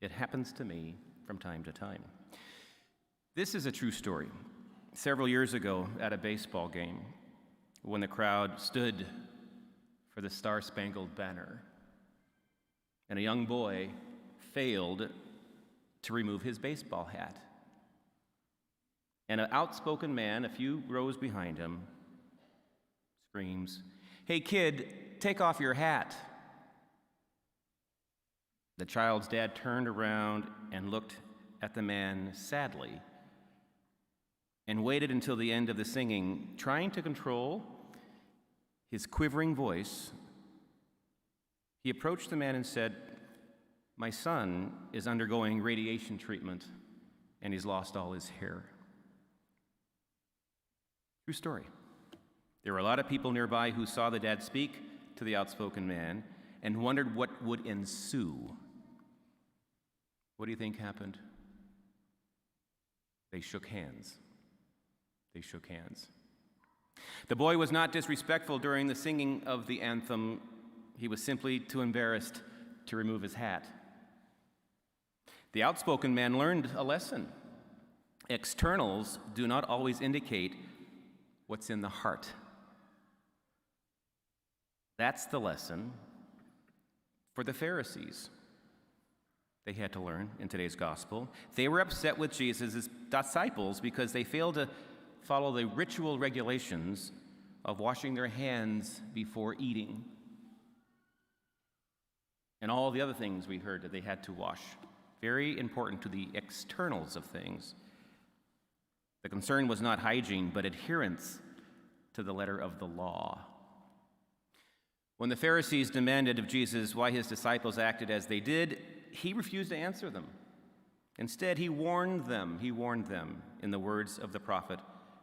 It happens to me from time to time. This is a true story. Several years ago at a baseball game, when the crowd stood for the Star-Spangled Banner, and a young boy failed to remove his baseball hat. And an outspoken man, a few rows behind him, screams, "Hey kid, take off your hat." The child's dad turned around and looked at the man sadly and waited until the end of the singing, trying to control his quivering voice. He approached the man and said, "My son is undergoing radiation treatment, and he's lost all his hair." True story. There were a lot of people nearby who saw the dad speak to the outspoken man and wondered what would ensue. What do you think happened? They shook hands. They shook hands. The boy was not disrespectful during the singing of the anthem. He was simply too embarrassed to remove his hat. The outspoken man learned a lesson. Externals do not always indicate what's in the heart. That's the lesson for the Pharisees. They had to learn in today's gospel. They were upset with Jesus' disciples because they failed to follow the ritual regulations of washing their hands before eating and all the other things we heard that they had to wash. Very important to the externals of things. The concern was not hygiene, but adherence to the letter of the law. When the Pharisees demanded of Jesus why his disciples acted as they did, he refused to answer them. Instead, he warned them in the words of the prophet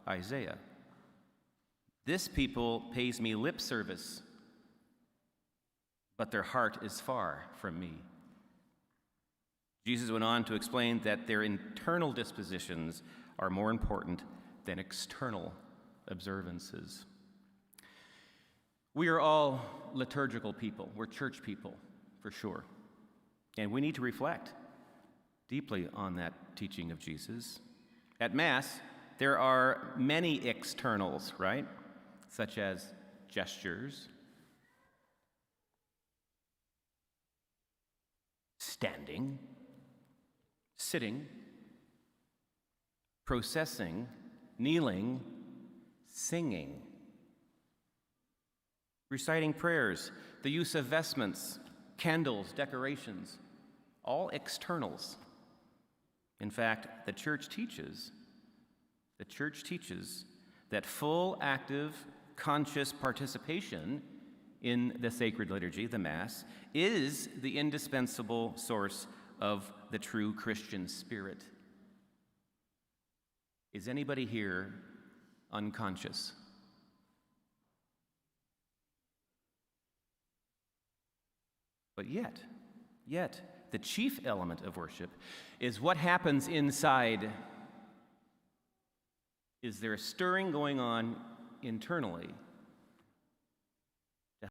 Isaiah. "This people pays me lip service, but their heart is far from me." Jesus went on to explain that their internal dispositions are more important than external observances. We are all liturgical people. We're church people, for sure. And we need to reflect deeply on that teaching of Jesus. At Mass, there are many externals, right? Such as gestures, standing, sitting, processing, kneeling, singing, reciting prayers, the use of vestments, candles, decorations, all externals. In fact, the church teaches that full, active, conscious participation in the sacred liturgy, the Mass, is the indispensable source of the true Christian spirit. Is anybody here unconscious? But yet, the chief element of worship is what happens inside. Is there a stirring going on internally